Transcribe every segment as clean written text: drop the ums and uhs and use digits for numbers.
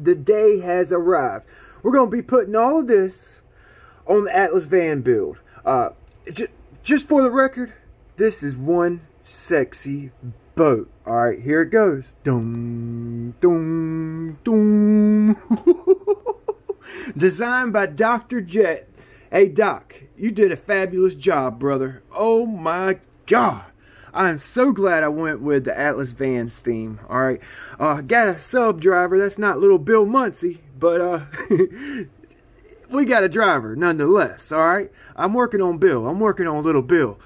the day has arrived. We're going to be putting all of this on the Atlas van build. Just for the record, this is one sexy boat. All right, here it goes. Dum, dum, dum. Designed by Dr. Jet. Hey, Doc, you did a fabulous job, brother. Oh, my God. I'm so glad I went with the Atlas Vans theme. All right. Got a sub driver. That's not little Bill Muncie, but we got a driver nonetheless. All right. I'm working on Bill. I'm working on little Bill.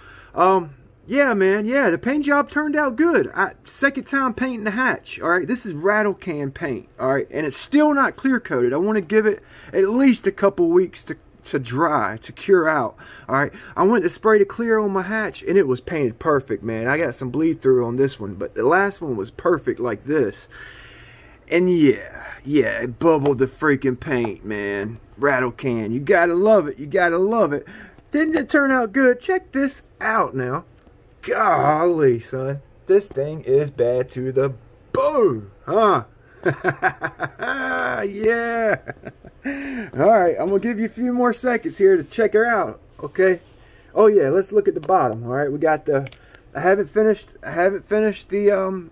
Yeah, man. Yeah, the paint job turned out good. Second time painting the hatch. All right. This is rattle can paint. All right. And it's still not clear coated. I want to give it at least a couple weeks to dry, to cure out. All right, I went to spray the clear on my hatch and it was painted perfect, man. I got some bleed through on this one, but the last one was perfect like this. And yeah, it bubbled the freaking paint, man. Rattle can, you gotta love it. You gotta love it. Didn't it turn out good? Check this out now. Golly, son, this thing is bad to the bone, huh? Yeah. All right, I'm gonna give you a few more seconds here to check her out. Okay. Oh yeah, let's look at the bottom. All right, we got the. I haven't finished the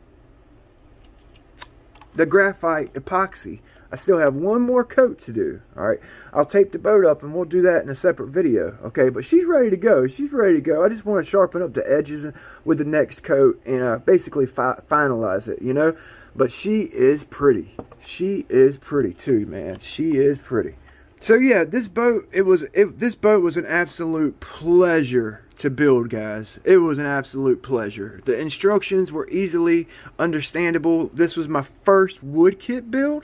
graphite epoxy. I still have one more coat to do. All right, I'll tape the boat up and we'll do that in a separate video. Okay, but she's ready to go. She's ready to go. I just want to sharpen up the edges with the next coat and basically finalize it. You know. But she is pretty. She is pretty too, man. She is pretty. So yeah, this boat this boat was an absolute pleasure to build, guys. It was an absolute pleasure. The instructions were easily understandable. This was my first wood kit build.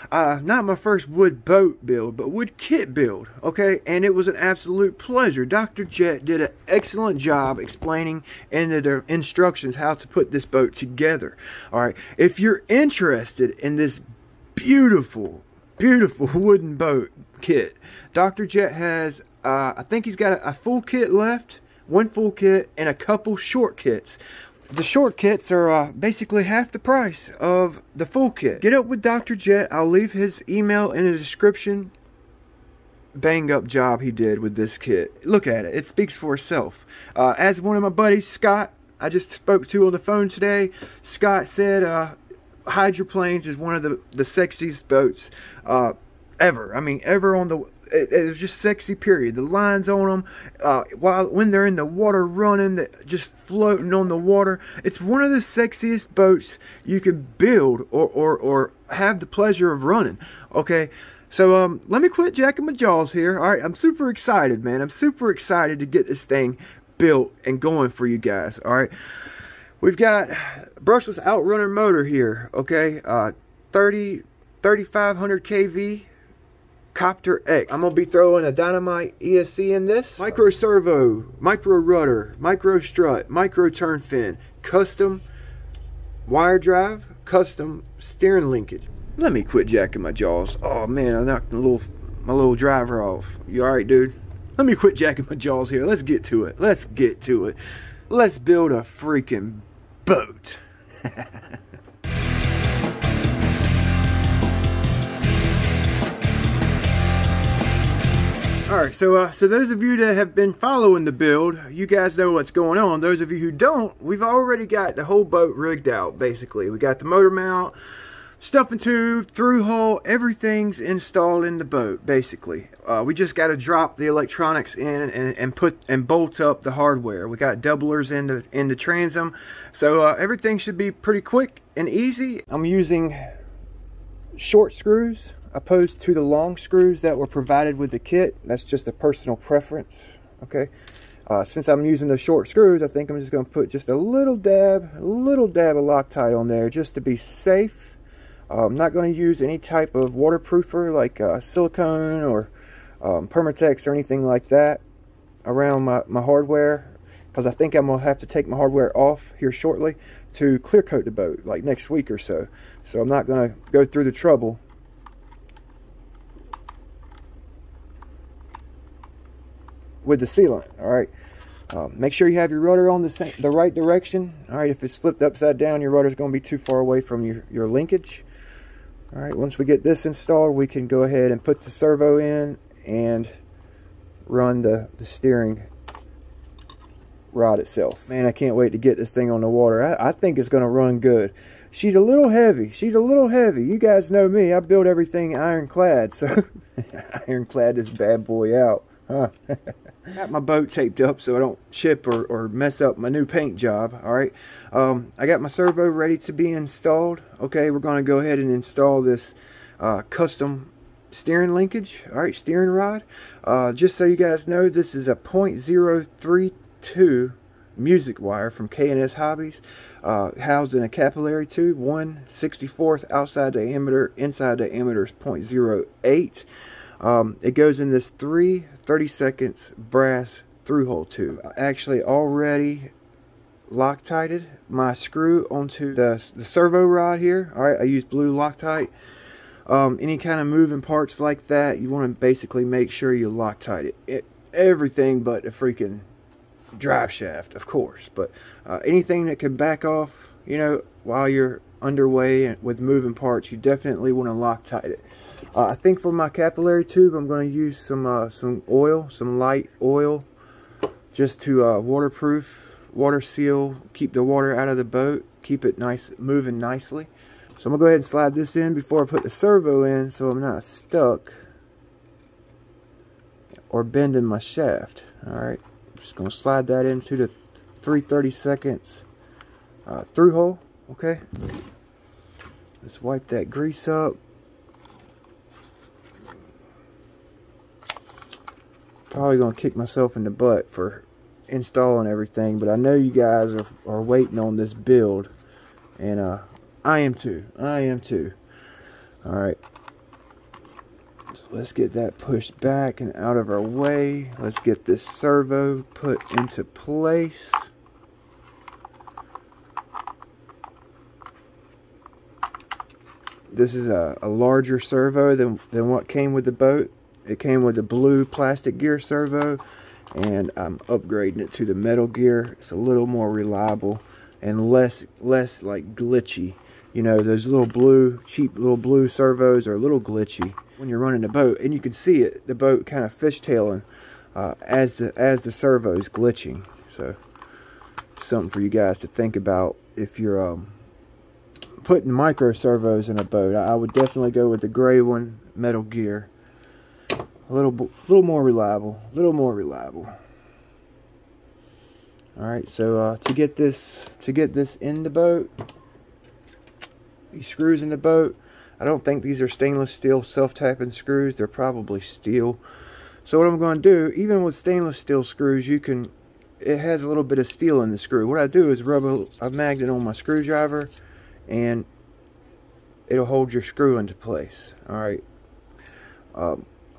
Not my first wood boat build, but wood kit build, okay? And it was an absolute pleasure. Dr. Jet did an excellent job explaining in the instructions how to put this boat together, all right? If you're interested in this beautiful, beautiful wooden boat kit, Dr. Jet has, I think he's got a full kit left, one full kit, and a couple short kits. The short kits are basically half the price of the full kit. Get up with Dr. Jet. I'll leave his email in the description. Bang up job he did with this kit. Look at it. It speaks for itself. As one of my buddies, Scott, I just spoke to on the phone today, Scott said Hydroplanes is one of the sexiest boats ever. I mean, ever on the... It was just sexy, period. The lines on them, when they're in the water running, just floating on the water. It's one of the sexiest boats you can build or have the pleasure of running. Okay, so let me quit jacking my jaws here. All right, I'm super excited, man. I'm super excited to get this thing built and going for you guys. All right, we've got brushless outrunner motor here. Okay, 3500 kV. Copter X. I'm going to be throwing a dynamite ESC in this. Micro servo, micro rudder, micro strut, micro turn fin, custom wire drive, custom steering linkage. Let me quit jacking my jaws. Oh man, I knocked my little driver off. You alright, dude? Let me quit jacking my jaws here. Let's get to it. Let's get to it. Let's build a freaking boat. Alright, so those of you that have been following the build, you guys know what's going on. Those of you who don't, we've already got the whole boat rigged out, basically. We got the motor mount, stuffing tube, through hull, everything's installed in the boat, basically. We just got to drop the electronics in and bolt up the hardware. We got doublers in the transom, so everything should be pretty quick and easy. I'm using short screws opposed to the long screws that were provided with the kit. That's just a personal preference. Okay, since I'm using the short screws, I think I'm just going to put just a little dab of Loctite on there just to be safe. I'm not going to use any type of waterproofer like silicone or Permatex or anything like that around my hardware, because I think I'm going to have to take my hardware off here shortly to clear coat the boat, like next week or so. So I'm not going to go through the trouble with the sealant. All right, make sure you have your rudder on the right direction. All right, if it's flipped upside down, your rudder is going to be too far away from your linkage. Alright, once we get this installed, we can go ahead and put the servo in and run the steering rod itself. Man, I can't wait to get this thing on the water. I think it's going to run good. She's a little heavy. She's a little heavy. You guys know me. I build everything ironclad, so ironclad this bad boy out. Huh? Got my boat taped up so I don't chip or mess up my new paint job. Alright, I got my servo ready to be installed. Okay, we're going to go ahead and install this custom steering linkage. Alright, steering rod. Just so you guys know, this is a .032 music wire from K&S Hobbies, housed in a capillary tube, 1/64 outside diameter, inside diameter is .08. It goes in this 3 30-seconds brass through-hole tube. I actually already Loctited my screw onto the servo rod here. Alright, I use blue Loctite. Any kind of moving parts like that, you want to basically make sure you Loctite it. Everything but a freaking drive shaft, of course. But anything that can back off, you know, while you're underway with moving parts, you definitely want to Loctite it. I think for my capillary tube, I'm going to use some oil, some light oil, just to waterproof, water seal, keep the water out of the boat, keep it nice, moving nicely. So I'm going to go ahead and slide this in before I put the servo in so I'm not stuck or bending my shaft. Alright, I'm just going to slide that into the 3 30-seconds through hole. Okay, let's wipe that grease up. Probably going to kick myself in the butt for installing everything, but I know you guys are waiting on this build, and I am too. Alright, so let's get that pushed back and out of our way. Let's get this servo put into place. This is a larger servo than what came with the boat. It came with the blue plastic gear servo, and I'm upgrading it to the metal gear. It's a little more reliable and less like glitchy. You know, those cheap little blue servos are a little glitchy when you're running the boat, and you can see it, the boat kind of fishtailing as the servo is glitching. So something for you guys to think about if you're putting micro servos in a boat. I would definitely go with the gray one, metal gear. A little more reliable, Alright, so to get this in the boat, these screws in the boat, I don't think these are stainless steel self-tapping screws. They're probably steel. So what I'm going to do, even with stainless steel screws, it has a little bit of steel in the screw. What I do is rub a magnet on my screwdriver, and it'll hold your screw into place. Alright.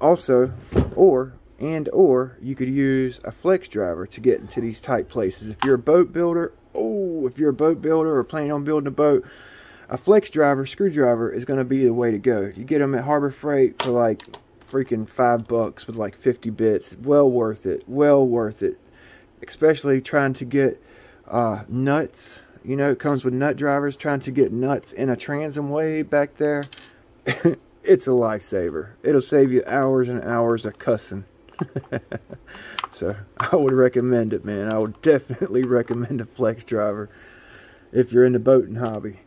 Also, or you could use a flex driver to get into these tight places. If you're a boat builder, or planning on building a boat, a flex driver, screwdriver is going to be the way to go. You get them at Harbor Freight for like freaking $5 with like 50 bits. Well worth it. Especially trying to get nuts. You know, it comes with nut drivers. Trying to get nuts in a transom way back there. It's a lifesaver. It'll save you hours and hours of cussing. So I would recommend it, man. I would definitely recommend a flex driver if you're in the boating hobby,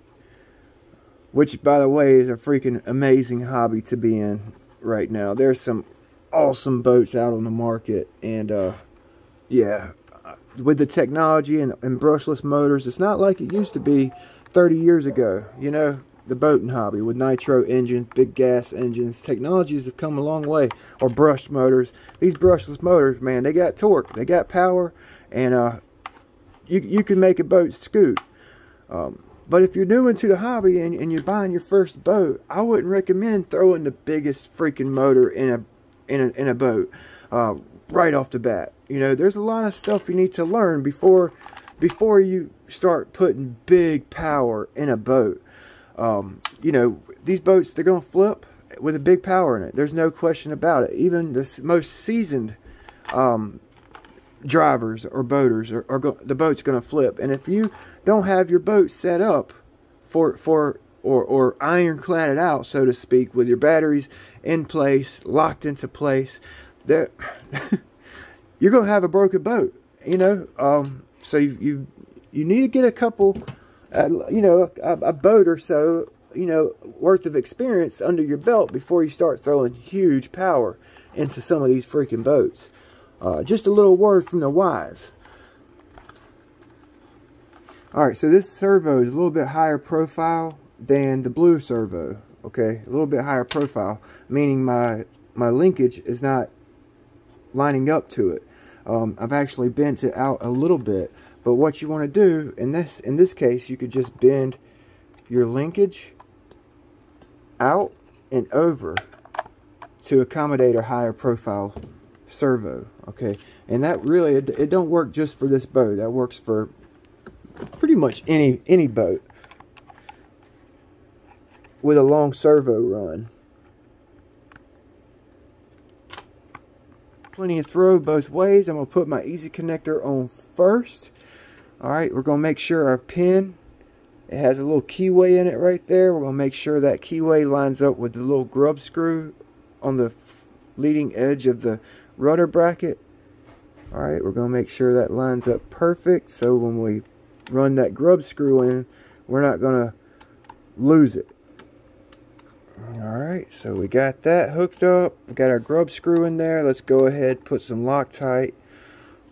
which, by the way, is a freaking amazing hobby to be in right now. There's some awesome boats out on the market, and yeah, with the technology and brushless motors, it's not like it used to be 30 years ago. You know, the boating hobby with nitro engines, big gas engines, technologies have come a long way. Or brushed motors. These brushless motors, man, they got torque, they got power, and you can make a boat scoot. But if you're new into the hobby and you're buying your first boat, I wouldn't recommend throwing the biggest freaking motor in a boat right off the bat. You know, there's a lot of stuff you need to learn before you start putting big power in a boat. You know, these boats, they're going to flip with a big power in it. There's no question about it. Even the most seasoned drivers or boaters the boat's going to flip. And if you don't have your boat set up for or ironcladded out, so to speak, with your batteries in place, locked into place, that you're gonna have a broken boat, you know. So you need to get a couple, you know, a boat or so, you know, worth of experience under your belt before you start throwing huge power into some of these freaking boats. Just a little word from the wise. Alright, so this servo is a little bit higher profile than the blue servo. Okay, a little bit higher profile, meaning my linkage is not lining up to it. I've actually bent it out a little bit, but what you want to do in this case, you could just bend your linkage out and over to accommodate a higher profile servo. Okay, and that really, it don't work just for this boat. That works for pretty much any boat with a long servo run. Plenty of throw both ways. I'm going to put my easy connector on first. Alright, we're going to make sure our pin, it has a little keyway in it right there. We're going to make sure that keyway lines up with the little grub screw on the leading edge of the rudder bracket. Alright, we're going to make sure that lines up perfect, so when we run that grub screw in, we're not going to lose it. Alright, so we got that hooked up. We got our grub screw in there. Let's go ahead and put some Loctite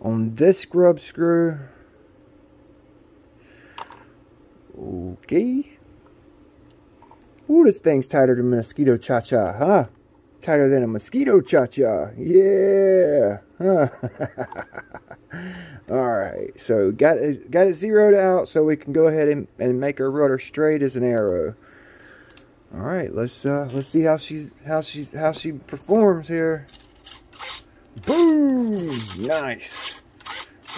on this grub screw. Okay. Ooh, this thing's tighter than a mosquito cha-cha, huh? Tighter than a mosquito cha-cha. Yeah. Huh. Alright, so got it zeroed out so we can go ahead and make our rudder straight as an arrow. Alright, let's see how she performs here. Boom! Nice.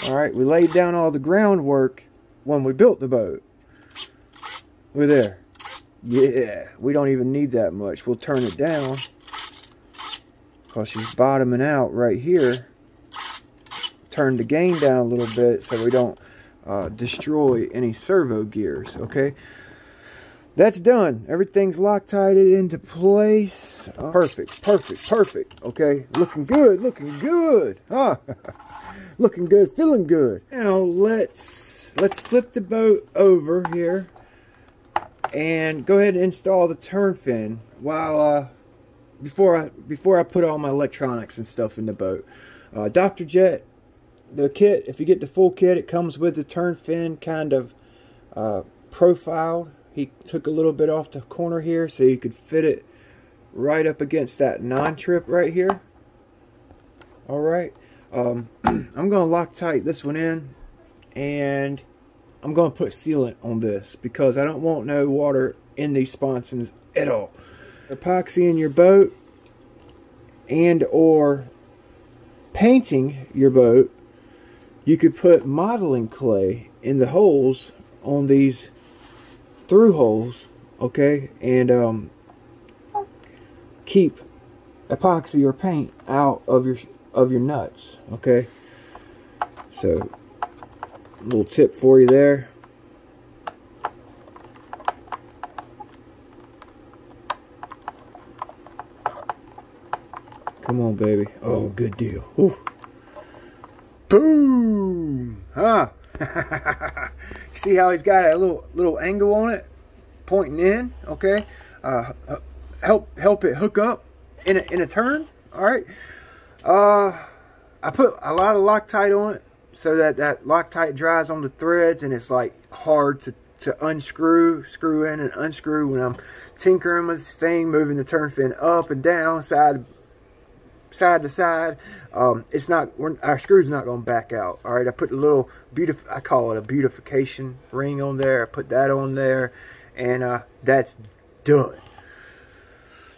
Alright, we laid down all the groundwork when we built the boat. Look there. Yeah, we don't even need that much. We'll turn it down because she's bottoming out right here. Turn the gain down a little bit so we don't destroy any servo gears. Okay, that's done. Everything's Loctited into place. Perfect. Okay, looking good, huh? Looking good, feeling good. Now let's flip the boat over here and go ahead and install the turn fin while before I put all my electronics and stuff in the boat. Dr. Jet, the kit, if you get the full kit, it comes with the turn fin kind of profiled. He took a little bit off the corner here so you could fit it right up against that non-trip right here. Alright, I'm going to Loctite this one in, and I'm going to put sealant on this because I don't want no water in these sponsons at all. Epoxy in your boat and or painting your boat, you could put modeling clay in the holes on these through holes, okay, and keep epoxy or paint out of your nuts, okay. So a little tip for you there. Come on, baby. Oh, good deal. Ooh. Boom! Huh? See how he's got a little angle on it, pointing in. Okay. Help it hook up in a turn. All right. I put a lot of Loctite on it so that Loctite dries on the threads, and it's like hard to unscrew, screw in and unscrew when I'm tinkering with this thing, moving the turn fin up and down, side to side. It's not, our screw's not going to back out. All right, I put a little I call it a beautification ring on there. I put that on there, and that's done.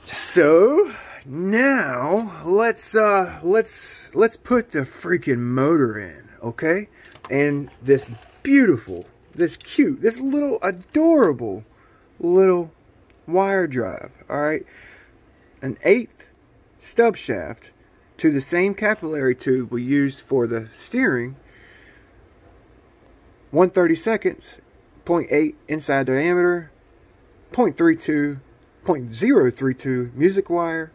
So now let's put the freaking motor in, okay? And this beautiful, this cute, this little adorable little wire drive. All right, an 1/8 stub shaft to the same capillary tube we used for the steering. 1/32, 0.8 inside diameter, .032 music wire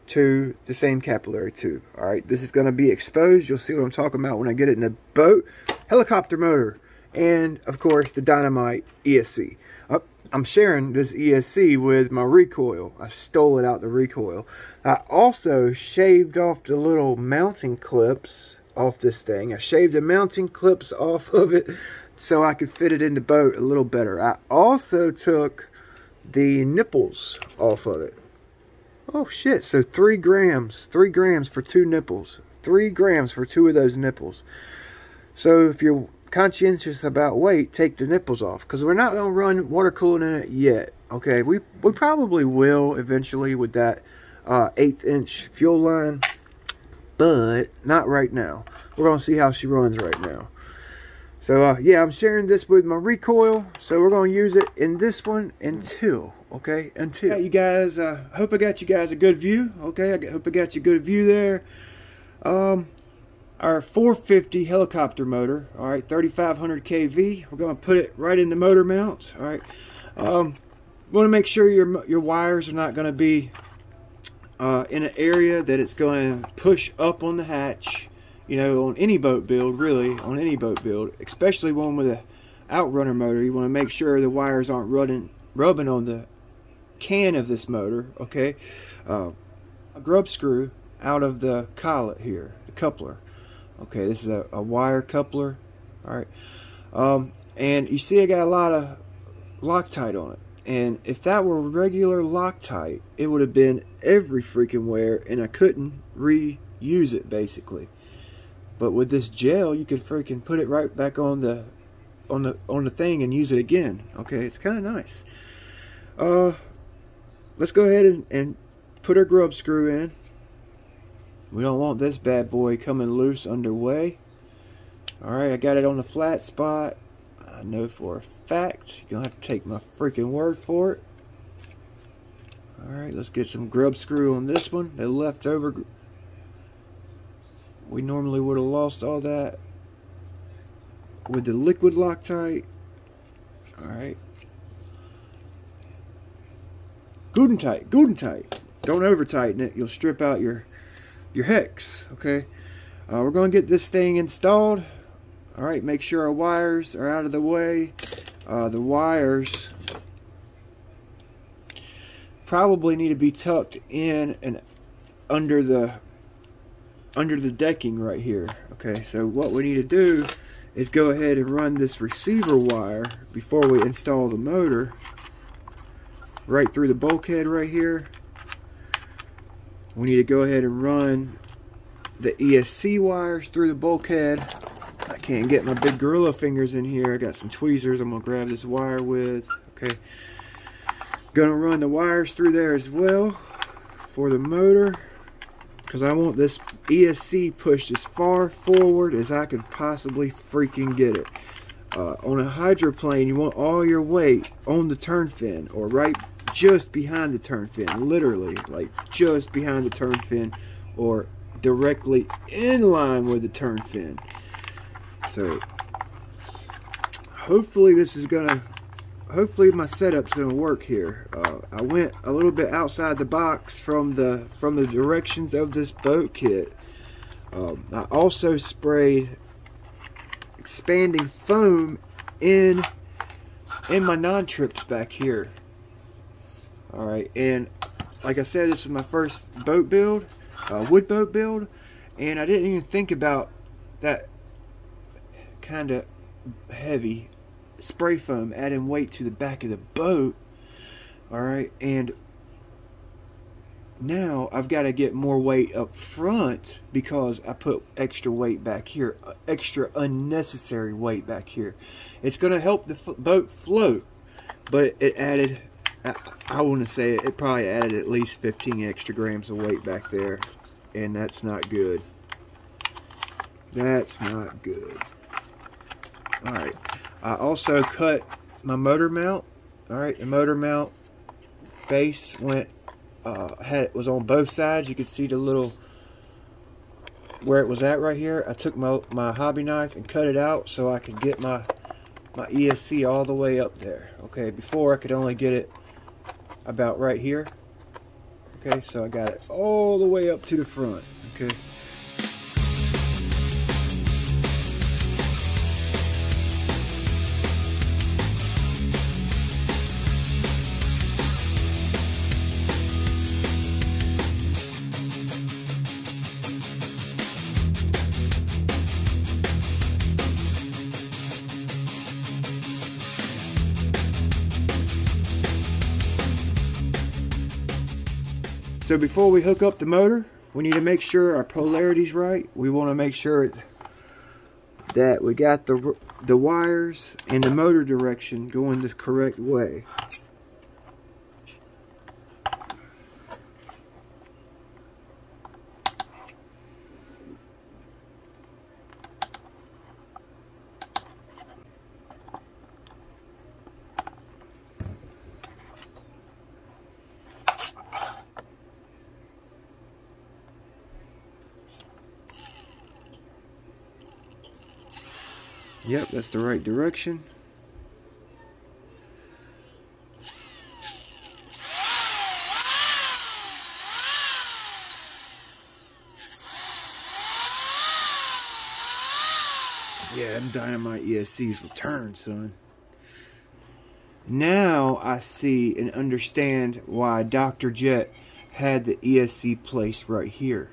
to the same capillary tube. All right, this is going to be exposed. You'll see what I'm talking about when I get it in the boat. Helicopter motor, and of course the dynamite ESC. I'm sharing this ESC with my recoil. I stole it out the recoil. I also shaved off the little mounting clips off this thing. I shaved the mounting clips off of it so I could fit it in the boat a little better. I also took the nipples off of it. Oh shit, so 3 grams for 2 nipples. 3 grams for 2 of those nipples. So if you're conscientious about weight, take the nipples off, because we're not going to run water coolant in it yet. Okay, we probably will eventually with that 1/8 inch fuel line, but not right now. We're going to see how she runs right now. So yeah, I'm sharing this with my recoil, so we're going to use it in this one until you guys, hope I got you guys a good view. Okay, I hope I got you a good view there. Our 450 helicopter motor, all right, 3500 kV. We're going to put it right in the motor mount. All right, want to make sure your wires are not going to be in an area that it's going to push up on the hatch. You know, on any boat build, really, on any boat build, especially one with a outrunner motor, you want to make sure the wires aren't rubbing on the can of this motor. Okay, a grub screw out of the collet here, the coupler. Okay, this is a wire coupler. All right, and you see I got a lot of Loctite on it, and if that were regular Loctite, it would have been every freaking where, and I couldn't reuse it basically. But with this gel, you could freaking put it right back on the thing and use it again. Okay, it's kind of nice. Let's go ahead and put our grub screw in. We don't want this bad boy coming loose underway. Alright, I got it on the flat spot. I know for a fact. You're going to have to take my freaking word for it. Alright, let's get some grub screw on this one. The leftover. We normally would have lost all that with the liquid Loctite. Alright. Good and tight, good and tight. Don't over tighten it. You'll strip out your hex. Okay, we're going to get this thing installed. All right, make sure our wires are out of the way. The wires probably need to be tucked in and under the decking right here. Okay, so what we need to do is go ahead and run this receiver wire before we install the motor right through the bulkhead right here. We need to go ahead and run the ESC wires through the bulkhead. I can't get my big gorilla fingers in here. I got some tweezers I'm gonna grab this wire with. Okay, gonna run the wires through there as well for the motor, because I want this ESC pushed as far forward as I can possibly freaking get it. On a hydroplane, you want all your weight on the turn fin, or right just behind the turn fin, literally like just behind the turn fin, or directly in line with the turn fin. So hopefully hopefully my setup's gonna work here. I went a little bit outside the box from the directions of this boat kit. I also sprayed expanding foam in my non-trips back here. Alright, and like I said, this was my first boat build, wood boat build, and I didn't even think about that kind of heavy spray foam adding weight to the back of the boat. Alright, and now I've got to get more weight up front because I put extra weight back here, extra unnecessary weight back here. It's going to help the boat float, but it added, I want to say it probably added at least 15 extra grams of weight back there, and that's not good. That's not good. Alright, I also cut my motor mount. Alright, the motor mount base went, was on both sides. You could see the little, where it was at right here. I took my hobby knife and cut it out so I could get my my ESC all the way up there. Okay, before I could only get it about right here. Okay, so I got it all the way up to the front. Okay. So before we hook up the motor, we need to make sure our polarity's right. We want to make sure that we got the wires and the motor direction going the correct way. Yep, that's the right direction. Yeah, them dynamite ESCs will turn, son. Now I see and understand why Dr. Jet had the ESC placed right here.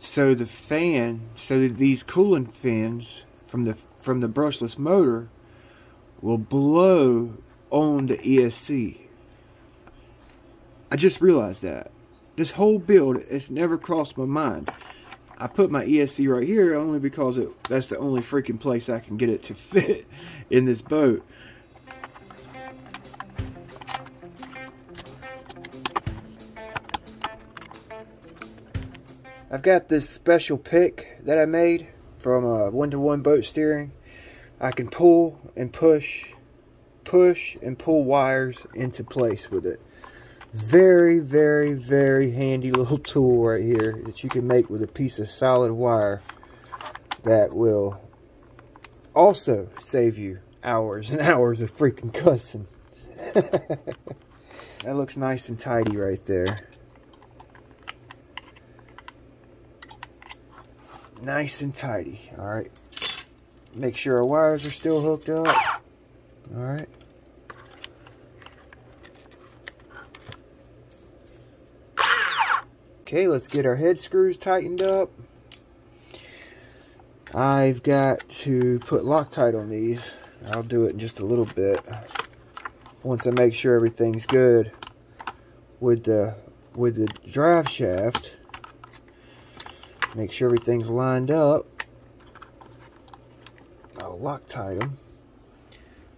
So the fan, so these coolant fins from the brushless motor will blow on the ESC. I just realized that. This whole build, it's never crossed my mind. I put my ESC right here only because that's the only freaking place I can get it to fit in this boat. I've got this special pick that I made from 1-to-1 boat steering. I can pull and push and pull wires into place with it. Very, very, very handy little tool right here that you can make with a piece of solid wire that will also save you hours and hours of freaking cussing. That looks nice and tidy right there. Nice and tidy. Alright. Make sure our wires are still hooked up. Alright. Okay, let's get our head screws tightened up. I've got to put Loctite on these. I'll do it in just a little bit. Once I make sure everything's good with the drive shaft. Make sure everything's lined up. I'll Loctite them.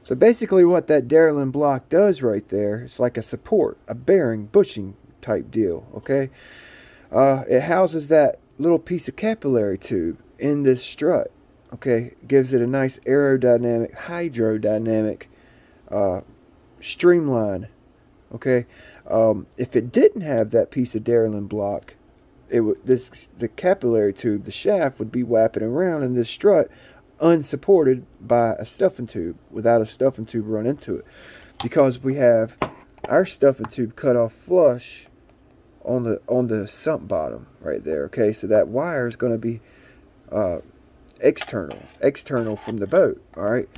So basically what that Darlin block does right there, it's like a support, a bearing, bushing type deal, okay? It houses that little piece of capillary tube in this strut, okay? Gives it a nice aerodynamic, hydrodynamic streamline, okay? If it didn't have that piece of Darlin block, the capillary tube, the shaft, would be wrapping around in this strut unsupported by a stuffing tube, without a stuffing tube run into it, because we have our stuffing tube cut off flush on the sump bottom right there. Okay, so that wire is going to be external from the boat. All right.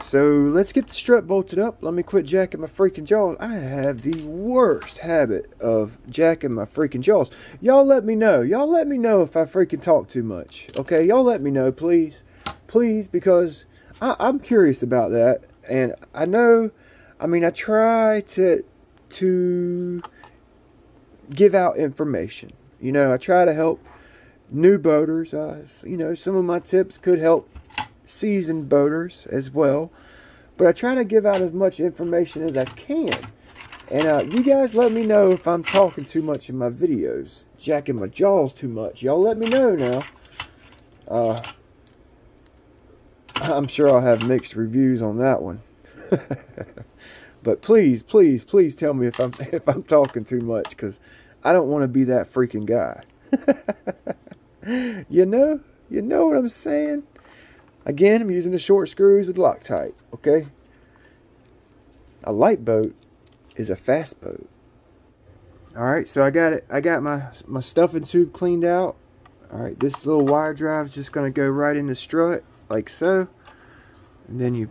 So let's get the strut bolted up. Let me quit jacking my freaking jaws. I have the worst habit of jacking my freaking jaws. Y'all let me know. Y'all let me know if I freaking talk too much. Okay, y'all let me know, please. Please, because I'm curious about that. And I know, I mean, I try to give out information. You know, I try to help new boaters. You know, some of my tips could help seasoned boaters as well, but I try to give out as much information as I can. And you guys let me know if I'm talking too much in my videos, jacking my jaws too much. Y'all let me know now. I'm sure I'll have mixed reviews on that one. But please, please, please tell me if I'm talking too much, because I don't want to be that freaking guy. You know what I'm saying? Again, I'm using the short screws with Loctite, okay? A light boat is a fast boat. Alright, so I got my stuffing tube cleaned out. Alright, this little wire drive is just going to go right in the strut, like so. And then you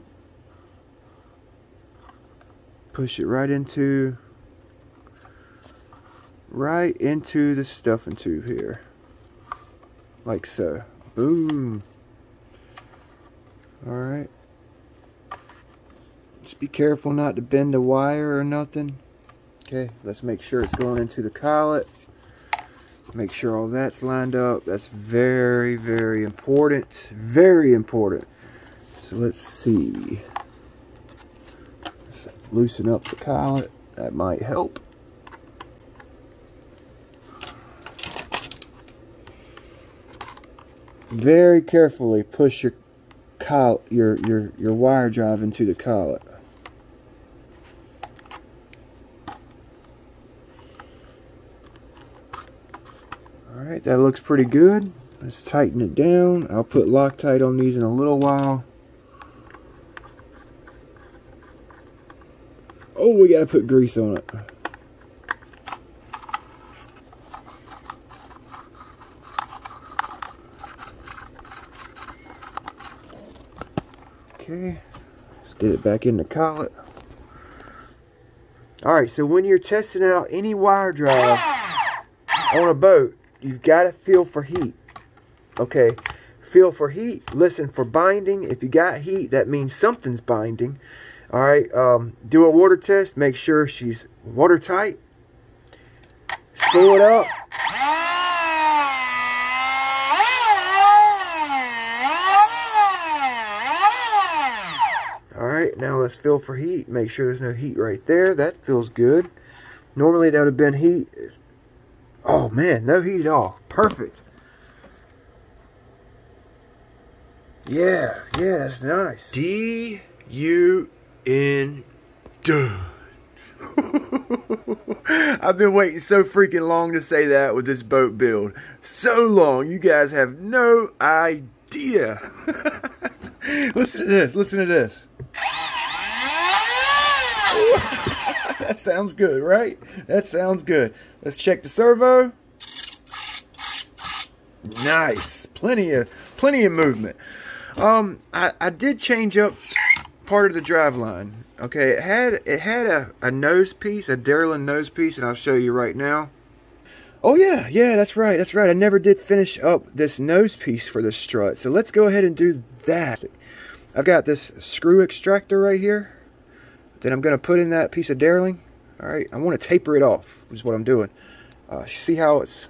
push it right into the stuffing tube here. Like so. Boom. Alright. Just be careful not to bend the wire or nothing. Okay, let's make sure it's going into the collet. Make sure all that's lined up. That's very, very important. Very important. So let's see. Let's loosen up the collet. That might help. Very carefully push your wire drive into the collet. Alright, that looks pretty good. Let's tighten it down. I'll put Loctite on these in a little while. Oh, we gotta put grease on it. Okay, let's get it back in the collet. Alright, so when you're testing out any wire drive on a boat, you've got to feel for heat. Okay, feel for heat, listen for binding. If you got heat, that means something's binding. Alright, do a water test, make sure she's watertight. Spool it up. Alright, now let's feel for heat. Make sure there's no heat right there. That feels good. Normally that would have been heat. Oh man, no heat at all. Perfect. Yeah, that's nice. D-U-N done. I've been waiting so freaking long to say that with this boat build. So long, you guys have no idea. Listen to this, listen to this. That sounds good, right? That sounds good. Let's check the servo. Nice. Plenty of movement. I did change up part of the drive line. Okay, it had a nose piece, a Darlin nose piece, and I'll show you right now. Oh yeah, that's right. I never did finish up this nose piece for the strut, so let's go ahead and do that. I've got this screw extractor right here. Then I'm going to put in that piece of Darling. Alright, I want to taper it off, is what I'm doing. See how it's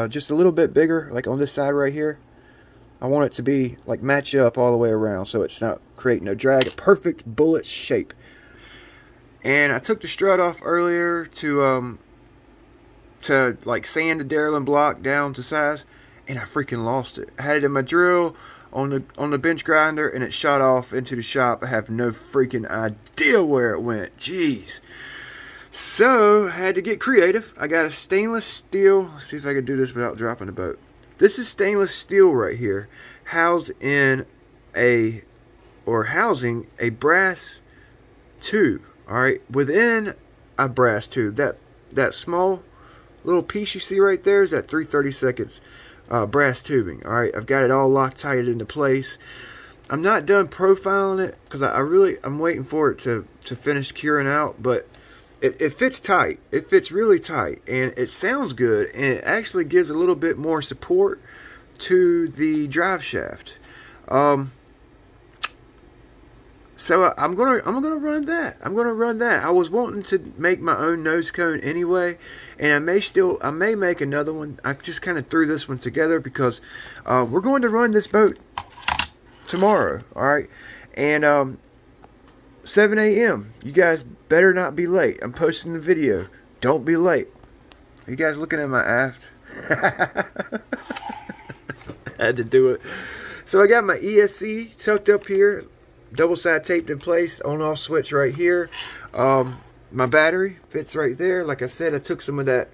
just a little bit bigger, like on this side right here? I want it to be, like, match up all the way around, so it's not creating no drag. A perfect bullet shape. And I took the strut off earlier to like, sand the Darling block down to size, and I freaking lost it. I had it in my drill on the bench grinder, and it shot off into the shop. I have no freaking idea where it went. Jeez. So I had to get creative. I got a stainless steel. Let's see if I can do this without dropping the boat. This is stainless steel right here, housing a brass tube. All right, within a brass tube. That small little piece you see right there is that 3/32 brass tubing. Alright, I've got it all Loctited into place. I'm not done profiling it because I'm waiting for it to finish curing out, but it fits tight. It fits really tight, and it sounds good, and it actually gives a little bit more support to the drive shaft. So I'm gonna run that. I'm gonna run that. I was wanting to make my own nose cone anyway, and I may make another one. I just kind of threw this one together because we're going to run this boat tomorrow. All right, and 7 a.m. You guys better not be late. I'm posting the video. Don't be late. Are you guys looking at my aft? I had to do it. So I got my ESC tucked up here, double side taped in place, on off switch right here. My battery fits right there. Like I said, I took some of that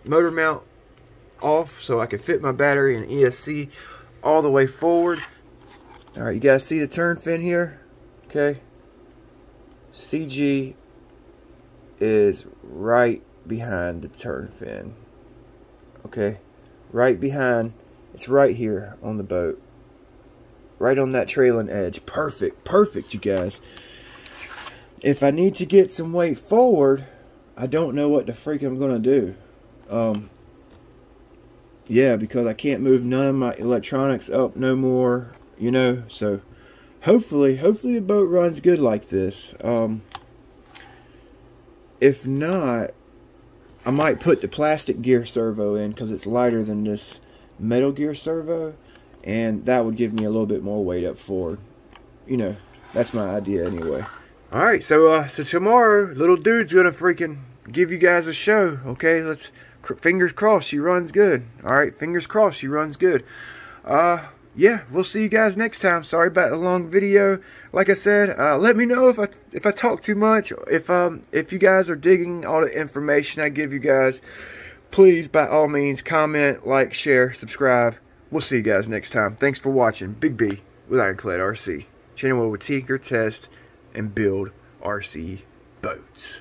motor mount off so I could fit my battery and ESC all the way forward. All right, you guys see the turn fin here? Okay. CG is right behind the turn fin. Okay. Right behind. It's right here on the boat. Right on that trailing edge. Perfect. Perfect, you guys. If I need to get some weight forward, I don't know what the freak I'm going to do. Yeah, because I can't move none of my electronics up no more, you know. So hopefully the boat runs good like this. If not, I might put the plastic gear servo in because it's lighter than this metal gear servo, and that would give me a little bit more weight up forward. You know, that's my idea anyway. Alright, so tomorrow, little dude's gonna freaking give you guys a show, okay? Let's, fingers crossed she runs good. Alright, fingers crossed she runs good. Yeah, we'll see you guys next time. Sorry about the long video. Like I said, let me know if I talk too much. If you guys are digging all the information I give you guys, please, by all means, comment, like, share, subscribe. We'll see you guys next time. Thanks for watching. Big B with Ironclad RC. Channel where we tinker, test, and build RC boats.